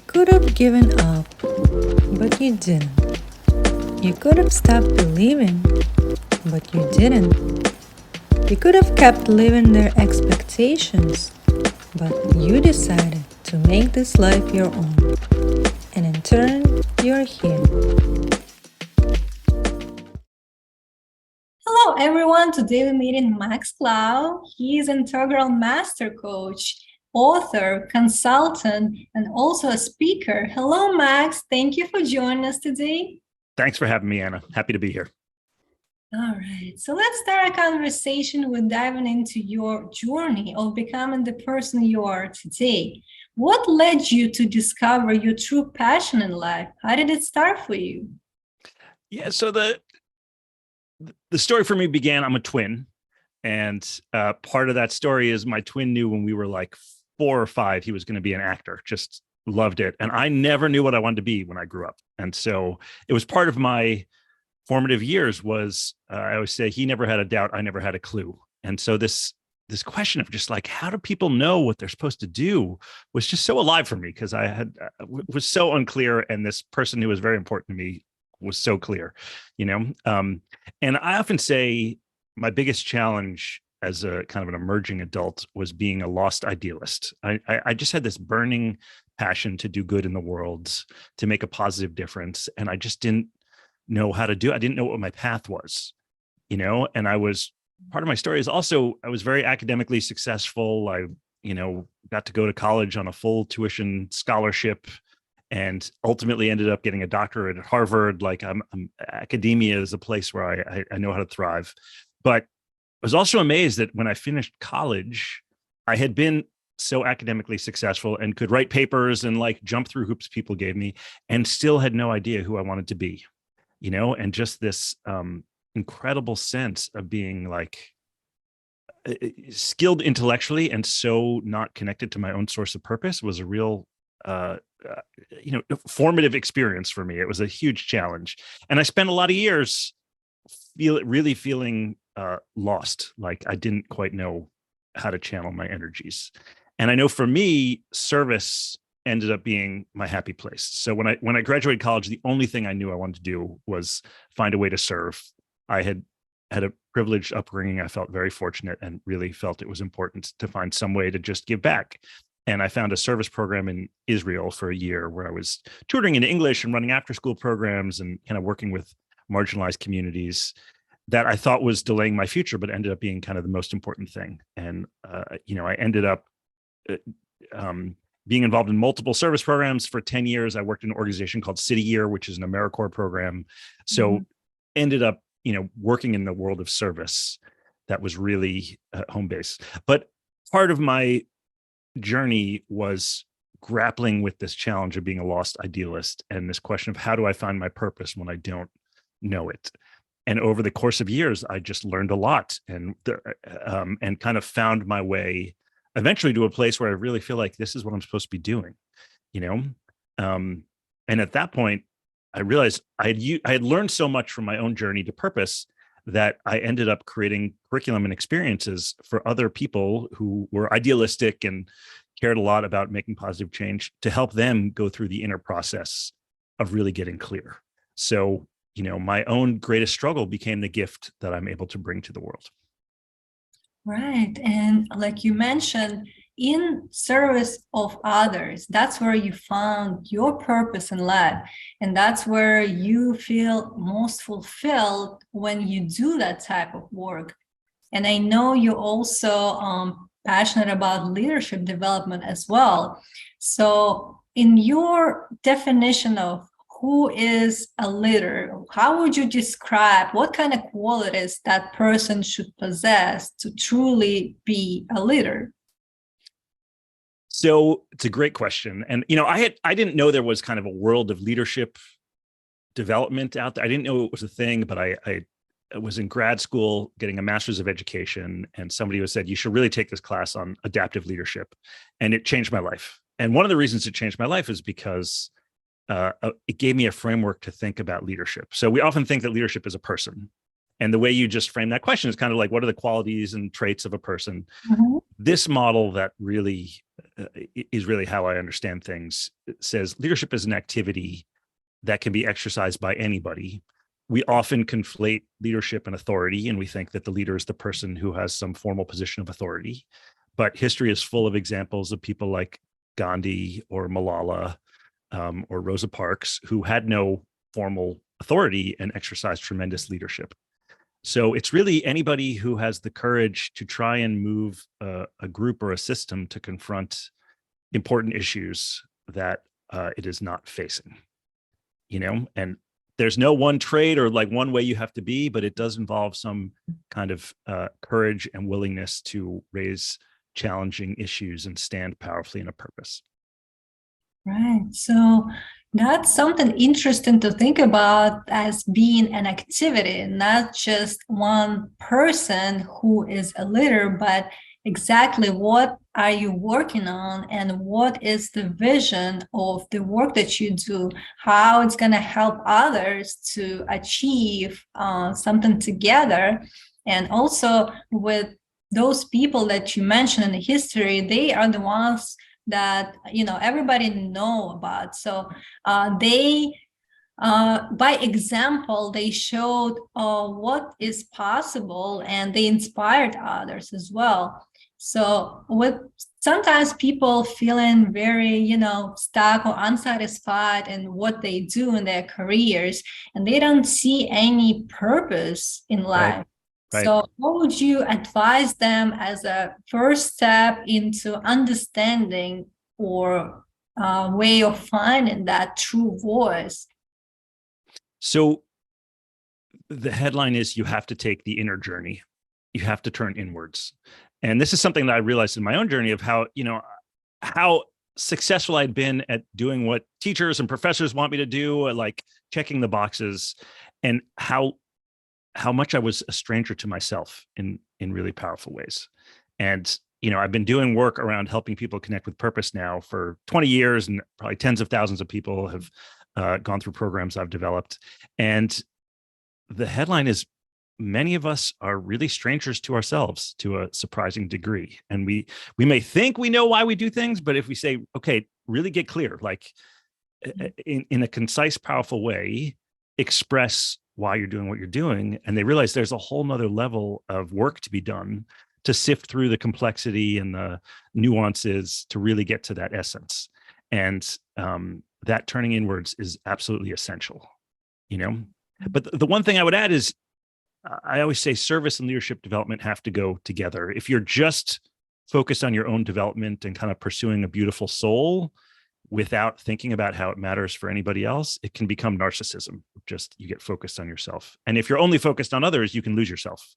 could have given up, but you didn't. You could have stopped believing, but you didn't. You could have kept living their expectations, but you decided to make this life your own. And in turn, you're here. Hello, everyone. Today we're meeting Max Klau. He is an integral master coach, author, consultant, and also a speaker. Hello, Max. Thank you for joining us today. Thanks for having me, Anna. Happy to be here. All right. So let's start a conversation with diving into your journey of becoming the person you are today. What led you to discover your true passion in life? How did it start for you? Yeah, so the story for me began, I'm a twin. And part of that story is my twin knew when we were like 4 or 5, he was going to be an actor, just loved it. And I never knew what I wanted to be when I grew up. And so it was part of my formative years was, I always say, he never had a doubt, I never had a clue. And so this question of just like, how do people know what they're supposed to do was just so alive for me, because I was so unclear. And this person who was very important to me was so clear, you know? And I often say my biggest challenge as a kind of an emerging adult was being a lost idealist. I just had this burning passion to do good in the world, to make a positive difference. And I just didn't know how to do it. I didn't know what my path was, you know? And part of my story is also, I was very academically successful. I, got to go to college on a full tuition scholarship and ultimately ended up getting a doctorate at Harvard. Like academia is a place where I know how to thrive. But I was also amazed that when I finished college, I had been so academically successful and could write papers and like jump through hoops people gave me, and still had no idea who I wanted to be, and just this incredible sense of being like skilled intellectually and so not connected to my own source of purpose was a real formative experience for me. It was a huge challenge. And I spent a lot of years really feeling lost. Like I didn't quite know how to channel my energies. And I know for me, service ended up being my happy place. So when I graduated college, the only thing I knew I wanted to do was find a way to serve. I had a privileged upbringing. I felt very fortunate and really felt it was important to find some way to just give back. And I found a service program in Israel for a year where I was tutoring in English and running after school programs and kind of working with marginalized communities that I thought was delaying my future, but ended up being kind of the most important thing. And, I ended up being involved in multiple service programs for 10 years. I worked in an organization called City Year, which is an AmeriCorps program. So ended up, working in the world of service that was really home base. But part of my journey was grappling with this challenge of being a lost idealist and this question of how do I find my purpose when I don't know it? And over the course of years, I just learned a lot and kind of found my way eventually to a place where I really feel like this is what I'm supposed to be doing, And at that point, I realized I had learned so much from my own journey to purpose that I ended up creating curriculum and experiences for other people who were idealistic and cared a lot about making positive change to help them go through the inner process of really getting clear. So, my own greatest struggle became the gift that I'm able to bring to the world. Right. And like you mentioned, in service of others, that's where you found your purpose in life. And that's where you feel most fulfilled when you do that type of work. And I know you're also passionate about leadership development as well. So in your definition of who is a leader, how would you describe what kind of qualities that person should possess to truly be a leader? So it's a great question. And, I didn't know there was kind of a world of leadership development out there. I didn't know it was a thing, but I was in grad school getting a master's of education, and somebody was said, you should really take this class on adaptive leadership. And it changed my life. And one of the reasons it changed my life is because it gave me a framework to think about leadership. So we often think that leadership is a person. And the way you just frame that question is kind of like, what are the qualities and traits of a person? This model that really is really how I understand things. It says leadership is an activity that can be exercised by anybody. We often conflate leadership and authority, and we think that the leader is the person who has some formal position of authority. But history is full of examples of people like Gandhi or Malala or Rosa Parks who had no formal authority and exercised tremendous leadership. So it's really anybody who has the courage to try and move a group or a system to confront important issues that it is not facing, and there's no one trait or like one way you have to be, but it does involve some kind of courage and willingness to raise challenging issues and stand powerfully in a purpose. Right. So that's something interesting to think about as being an activity, not just one person who is a leader, but exactly what are you working on and what is the vision of the work that you do, how it's going to help others to achieve something together. And also with those people that you mentioned in the history, they are the ones that everybody know about. So they by example, they showed what is possible, and they inspired others as well. So with sometimes people feeling very stuck or unsatisfied in what they do in their careers, and they don't see any purpose in life. Right. So what would you advise them as a first step into understanding or way of finding that true voice? So the headline is you have to take the inner journey. You have to turn inwards. And this is something that I realized in my own journey of how successful I'd been at doing what teachers and professors want me to do, like checking the boxes, and how much I was a stranger to myself in really powerful ways. And, I've been doing work around helping people connect with purpose now for 20 years, and probably tens of thousands of people have gone through programs I've developed. And the headline is, many of us are really strangers to ourselves to a surprising degree. And we may think we know why we do things, but if we say, okay, really get clear, like in a concise, powerful way, express why you're doing what you're doing, and they realize there's a whole nother level of work to be done to sift through the complexity and the nuances to really get to that essence. And that turning inwards is absolutely essential, But the one thing I would add is, I always say service and leadership development have to go together. If you're just focused on your own development and kind of pursuing a beautiful soul without thinking about how it matters for anybody else, it can become narcissism. Just you get focused on yourself. And if you're only focused on others, you can lose yourself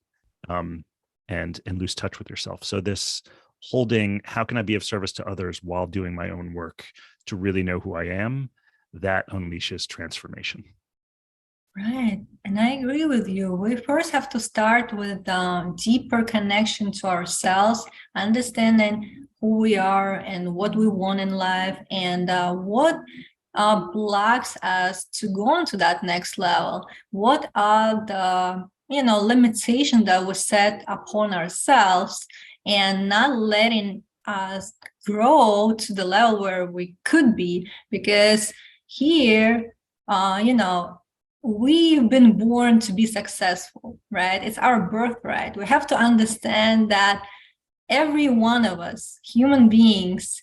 and lose touch with yourself. So this holding, how can I be of service to others while doing my own work to really know who I am, that unleashes transformation. Right. And I agree with you. We first have to start with deeper connection to ourselves, understanding who we are and what we want in life, and what blocks us to go on to that next level. What are the limitations that we set upon ourselves, and not letting us grow to the level where we could be, because here, we've been born to be successful, right? It's our birthright. We have to understand that every one of us, human beings,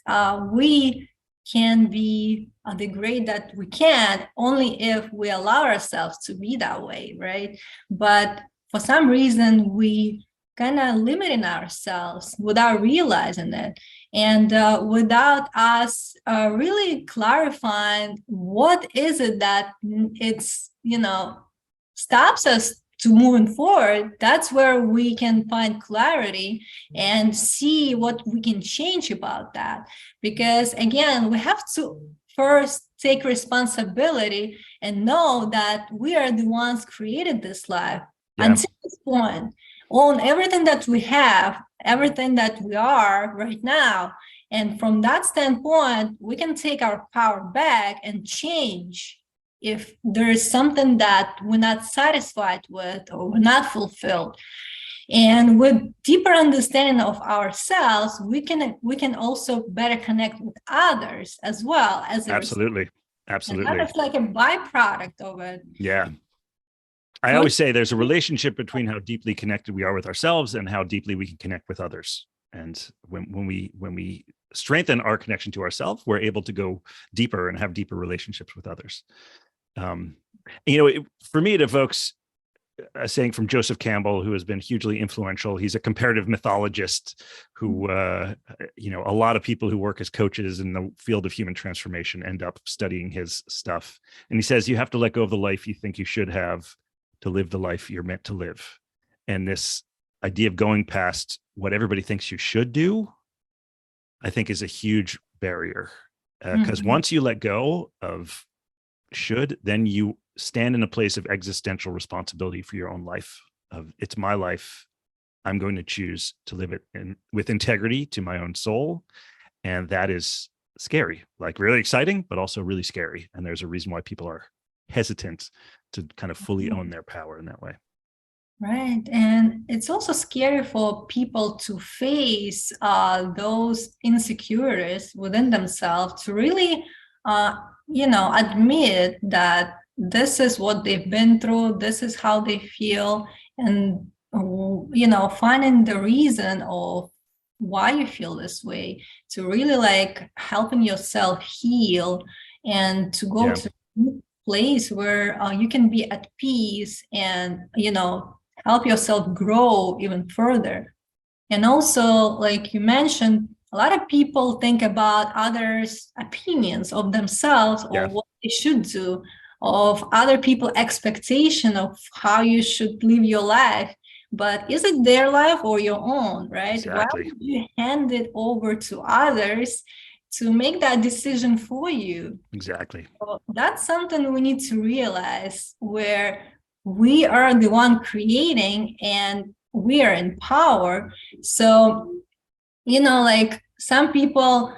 we can be the great that we can only if we allow ourselves to be that way, right? But for some reason, we kind of limiting ourselves without realizing it, and without us really clarifying what is it that it's stops us to moving forward. That's where we can find clarity and see what we can change about that. Because again, we have to first take responsibility and know that we are the ones created this life. Yeah. Until this point, own everything that we have, everything that we are right now. And from that standpoint, we can take our power back and change if there is something that we're not satisfied with or we're not fulfilled. And with deeper understanding of ourselves, we can also better connect with others as well as a result. Absolutely. And Absolutely. that is like a byproduct of it. Yeah. I What? always say there's a relationship between how deeply connected we are with ourselves and how deeply we can connect with others. And when we strengthen our connection to ourselves, we're able to go deeper and have deeper relationships with others. For me, it evokes a saying from Joseph Campbell, who has been hugely influential. He's a comparative mythologist who, a lot of people who work as coaches in the field of human transformation end up studying his stuff. And he says, you have to let go of the life you think you should have to live the life you're meant to live. And this idea of going past what everybody thinks you should do, I think is a huge barrier. Because once you let go of should, then you stand in a place of existential responsibility for your own life. Of it's my life. I'm going to choose to live it with integrity to my own soul. And that is scary, like really exciting, but also really scary. And there's a reason why people are hesitant to kind of fully own their power in that way. Right. And it's also scary for people to face those insecurities within themselves, to really, admit that this is what they've been through, this is how they feel, and, finding the reason of why you feel this way, to really like helping yourself heal and to go to a place where you can be at peace and, help yourself grow even further. And also, like you mentioned, a lot of people think about others' opinions of themselves or what they should do, of other people's expectation of how you should live your life. But is it their life or your own, right? Exactly. Why would you hand it over to others to make that decision for you? Exactly. So that's something we need to realize, where we are the one creating and we are in power. So, like some people,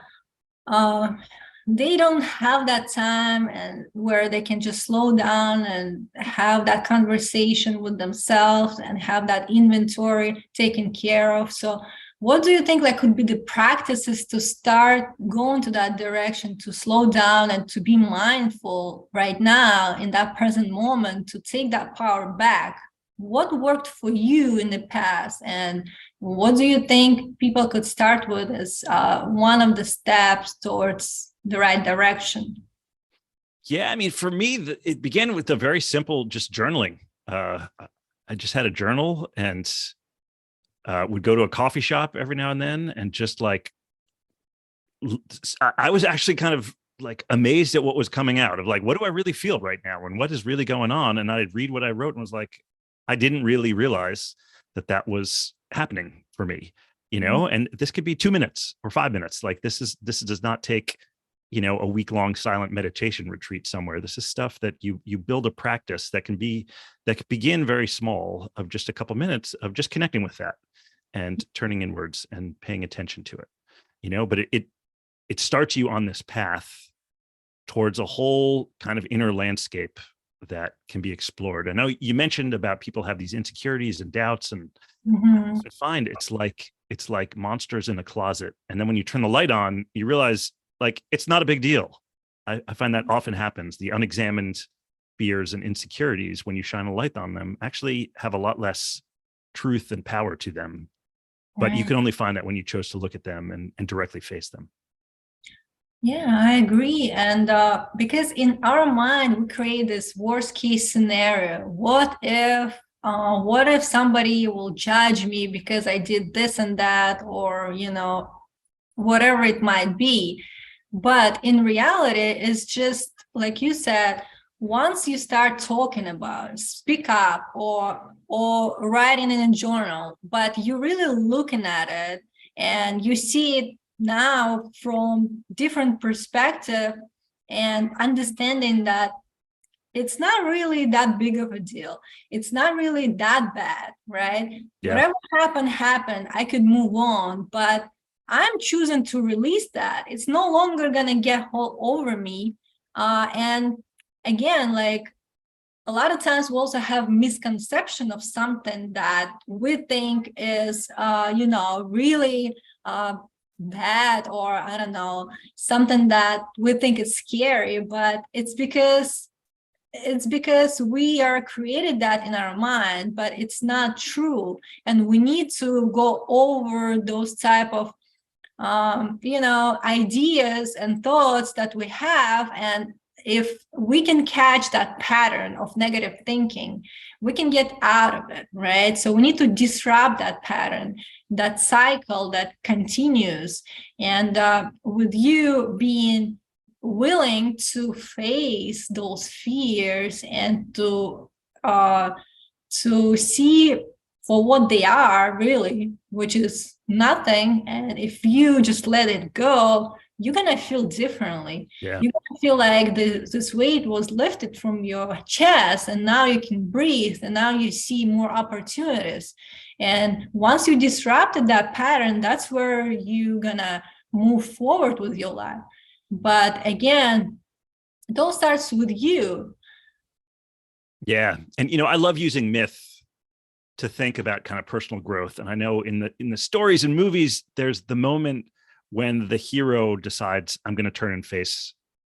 they don't have that time and where they can just slow down and have that conversation with themselves and have that inventory taken care of. So what do you think like could be the practices to start going to that direction, to slow down and to be mindful right now in that present moment, to take that power back? What worked for you in the past, and what do you think people could start with as one of the steps towards the right direction? Yeah, I mean, for me, it began with a very simple, just journaling. I just had a journal and would go to a coffee shop every now and then, and just like, I was actually kind of like amazed at what was coming out of like, what do I really feel right now, and what is really going on? And I'd read what I wrote and was like, I didn't really realize that was happening for me, and this could be 2 minutes or 5 minutes. Like this does not take, a week-long silent meditation retreat somewhere. This is stuff that you build a practice that can begin very small, of just a couple minutes of just connecting with that and turning inwards and paying attention to it, but it starts you on this path towards a whole kind of inner landscape that can be explored. I know you mentioned about people have these insecurities and doubts, and I find it's like monsters in a closet. And then when you turn the light on, you realize like it's not a big deal. I find that often happens. The unexamined fears and insecurities, when you shine a light on them, actually have a lot less truth and power to them. But you can only find that when you chose to look at them and directly face them. Yeah, I agree. And because in our mind, we create this worst case scenario. What if somebody will judge me because I did this and that, or, whatever it might be. But in reality, it's just like you said, once you start talking about it, speak up or writing in a journal, but you're really looking at it and you see it now from different perspective and understanding that it's not really that big of a deal. It's not really that bad, right? Yeah. Whatever happened, I could move on, but I'm choosing to release that. It's no longer going to get all over me. And again, like a lot of times we also have misconception of something that we think is, really bad, or I don't know, something that we think is scary, but it's because we are created that in our mind, but it's not true. And we need to go over those type of ideas and thoughts that we have. And if we can catch that pattern of negative thinking, we can get out of it, right? So we need to disrupt that pattern, that cycle that continues. And with you being willing to face those fears and to see for what they are really, which is nothing. And if you just let it go, you're gonna feel differently. Yeah. You're gonna feel like this weight was lifted from your chest, and now you can breathe, and now you see more opportunities. And once you disrupted that pattern, that's where you're gonna move forward with your life. But again, it all starts with you. Yeah. And, I love using myth to think about kind of personal growth. And I know in the stories and movies, there's the moment when the hero decides, I'm going to turn and face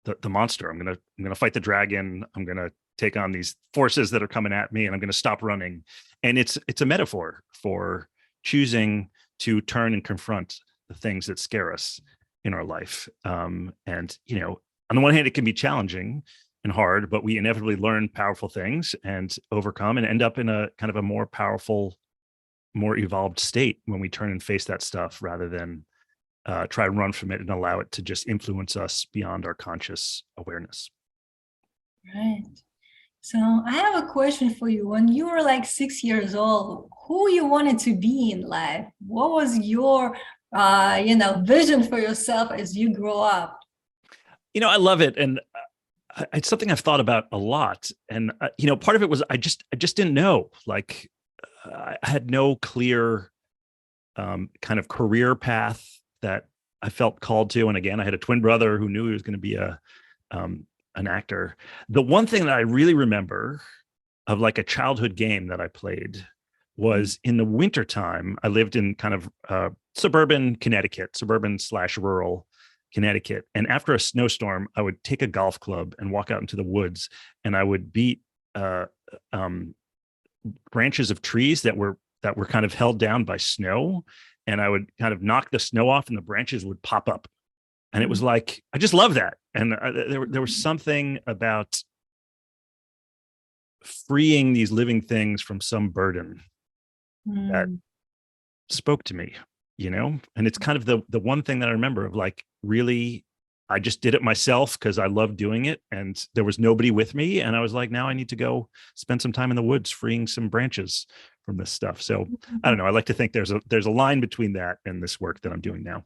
the monster. I'm going to fight the dragon. I'm going to take on these forces that are coming at me, and I'm going to stop running. And it's a metaphor for choosing to turn and confront the things that scare us in our life. And, on the one hand, it can be challenging and hard, but we inevitably learn powerful things and overcome and end up in a kind of a more powerful, more evolved state when we turn and face that stuff, rather than try and run from it and allow it to just influence us beyond our conscious awareness. Right. So I have a question for you. When you were like 6 years old, who you wanted to be in life? What was your, vision for yourself as you grow up? I love it. And it's something I've thought about a lot. And, part of it was I just didn't know. Like, I had no clear kind of career path that I felt called to. And again, I had a twin brother who knew he was going to be an actor. The one thing that I really remember of like a childhood game that I played was in the wintertime. I lived in kind of suburban Connecticut, suburban/rural Connecticut. And after a snowstorm, I would take a golf club and walk out into the woods, and I would beat branches of trees that were kind of held down by snow. And I would kind of knock the snow off, and the branches would pop up. And it was like, I just love that. And there was something about freeing these living things from some burden that spoke to me, and it's kind of the one thing that I remember of like, really, I just did it myself because I loved doing it, and there was nobody with me. And I was like, now I need to go spend some time in the woods, freeing some branches from this stuff. So I don't know. I like to think there's a line between that and this work that I'm doing now.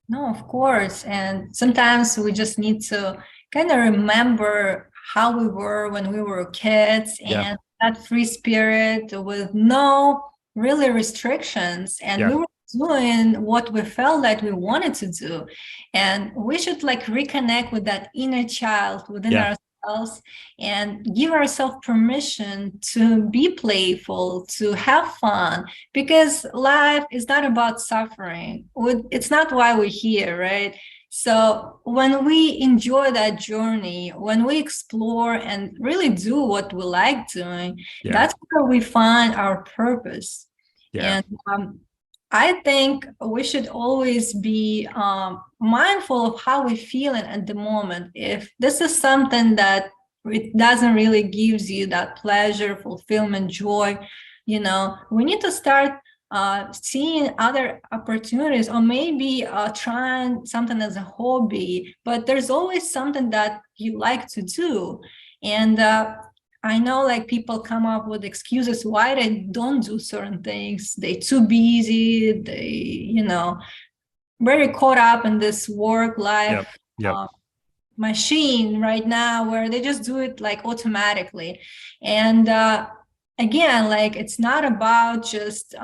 No, of course. And sometimes we just need to kind of remember how we were when we were kids, and that free spirit with no really restrictions. And we were doing what we felt like we wanted to do. And we should like reconnect with that inner child within ourselves and give ourselves permission to be playful, to have fun, because life is not about suffering. It's not why we're here, right? So when we enjoy that journey, when we explore and really do what we like doing, that's where we find our purpose. And I think we should always be mindful of how we're feeling at the moment. If this is something that it doesn't really gives you that pleasure, fulfillment, joy, we need to start seeing other opportunities, or maybe trying something as a hobby. But there's always something that you like to do. And I know like people come up with excuses why they don't do certain things. They're too busy. They, very caught up in this work life machine right now, where they just do it like automatically. And again, like it's not about just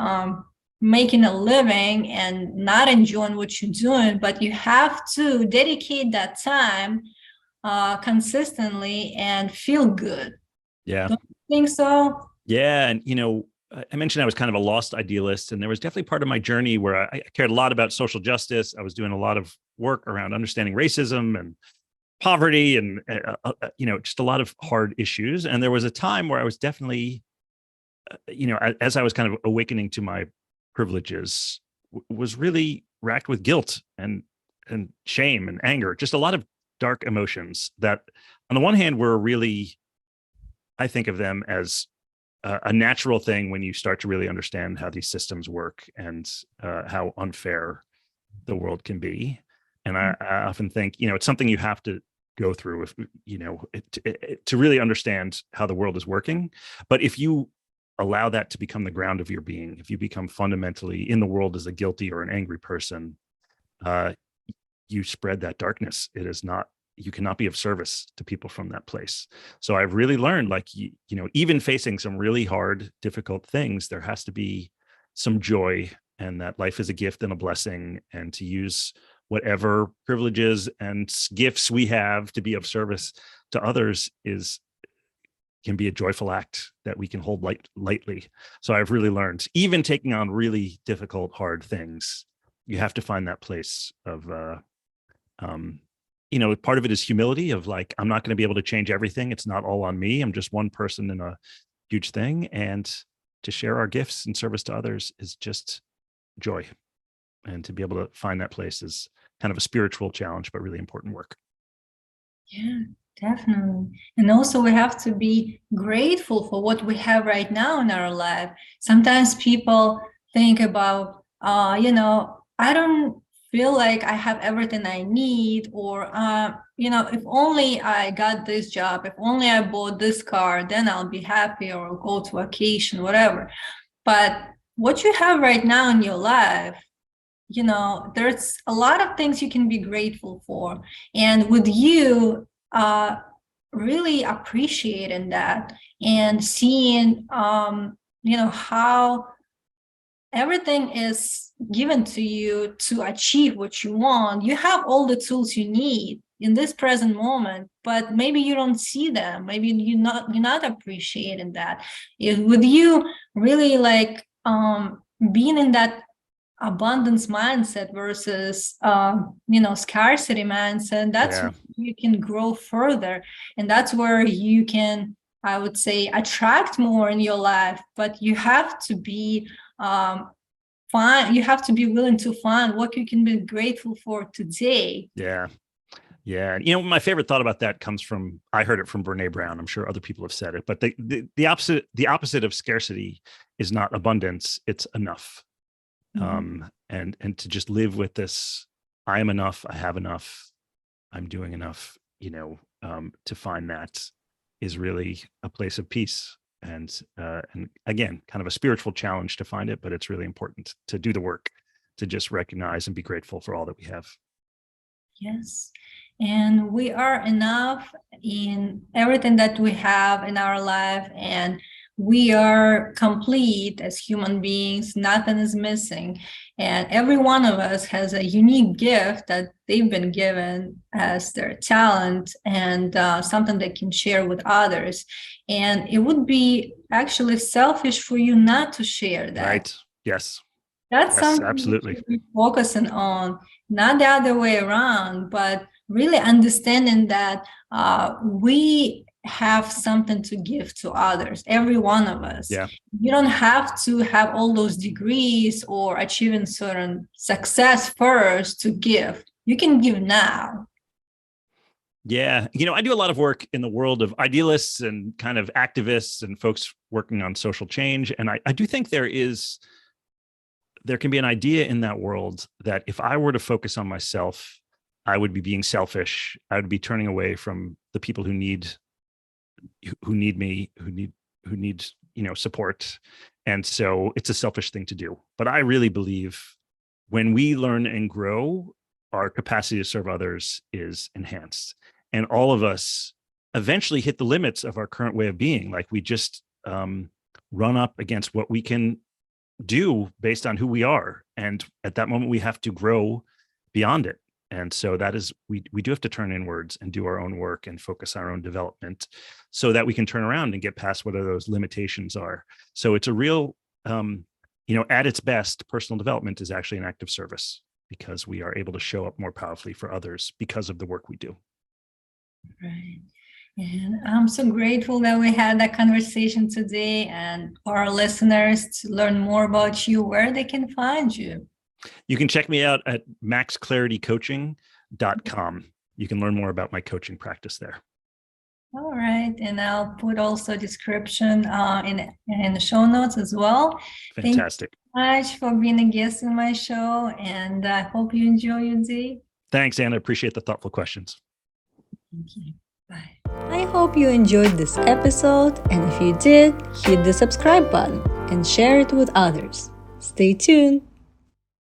making a living and not enjoying what you're doing, but you have to dedicate that time consistently and feel good. Yeah. Don't you think so? Yeah. And, I mentioned I was kind of a lost idealist, and there was definitely part of my journey where I cared a lot about social justice. I was doing a lot of work around understanding racism and poverty and, just a lot of hard issues. And there was a time where I was definitely, as I was kind of awakening to my privileges, was really racked with guilt and shame and anger, just a lot of dark emotions that on the one hand were really, I think of them as a natural thing when you start to really understand how these systems work and how unfair the world can be. And I often think, it's something you have to go through if, to really understand how the world is working. But if you allow that to become the ground of your being, if you become fundamentally in the world as a guilty or an angry person, uh, you spread that darkness. It is not, you cannot be of service to people from that place. So I've really learned, like, even facing some really hard, difficult things, there has to be some joy, and that life is a gift and a blessing, and to use whatever privileges and gifts we have to be of service to others can be a joyful act that we can hold lightly. So I've really learned, even taking on really difficult, hard things, you have to find that place of, part of it is humility of, like, I'm not going to be able to change everything. It's not all on me. I'm just one person in a huge thing. And to share our gifts and service to others is just joy. And to be able to find that place is kind of a spiritual challenge, but really important work. Yeah, definitely. And also, we have to be grateful for what we have right now in our life. Sometimes people think about, I don't feel like I have everything I need, or, if only I got this job, if only I bought this car, then I'll be happy, or go to vacation, whatever. But what you have right now in your life, there's a lot of things you can be grateful for. And with you really appreciating that and seeing, how everything is given to you to achieve what you want. You have all the tools you need in this present moment, but maybe you don't see them. Maybe you're not appreciating that. With you really, like, being in that abundance mindset versus scarcity mindset, that's Yeah. where you can grow further, and that's where you can, I would say, attract more in your life. But you have to be you have to be willing to find what you can be grateful for today. Yeah. Yeah. My favorite thought about that comes from, I heard it from Brene Brown. I'm sure other people have said it, but the opposite of scarcity is not abundance, it's enough. And to just live with this, I am enough, I have enough, I'm doing enough, to find that is really a place of peace. And again, kind of a spiritual challenge to find it, but it's really important to do the work, to just recognize and be grateful for all that we have. Yes. And we are enough in everything that we have in our life, and we are complete as human beings. Nothing is missing. And every one of us has a unique gift that they've been given as their talent, and something they can share with others. And it would be actually selfish for you not to share that. Right. Yes. That's Yes, something we absolutely. should be focusing on, not the other way around, but really understanding that we have something to give to others, every one of us. Yeah. You don't have to have all those degrees or achieving certain success first to give. You can give now. Yeah. I do a lot of work in the world of idealists and kind of activists and folks working on social change. And I do think there can be an idea in that world that if I were to focus on myself, I would be being selfish. I would be turning away from the people who need me, who need, support. And so it's a selfish thing to do. But I really believe when we learn and grow, our capacity to serve others is enhanced. And all of us eventually hit the limits of our current way of being. Like, we just run up against what we can do based on who we are. And at that moment, we have to grow beyond it And so that is, we do have to turn inwards and do our own work and focus our own development so that we can turn around and get past whatever those limitations are. So it's a real, at its best, personal development is actually an act of service because we are able to show up more powerfully for others because of the work we do. Right. And I'm so grateful that we had that conversation today, and for our listeners to learn more about you, where they can find you. You can check me out at maxclaritycoaching.com. You can learn more about my coaching practice there. All right. And I'll put also a description in the show notes as well. Fantastic. Thank you so much for being a guest in my show, and I hope you enjoy your day. Thanks, Anna. Appreciate the thoughtful questions. Thank you. Bye. I hope you enjoyed this episode, and if you did, hit the subscribe button and share it with others. Stay tuned.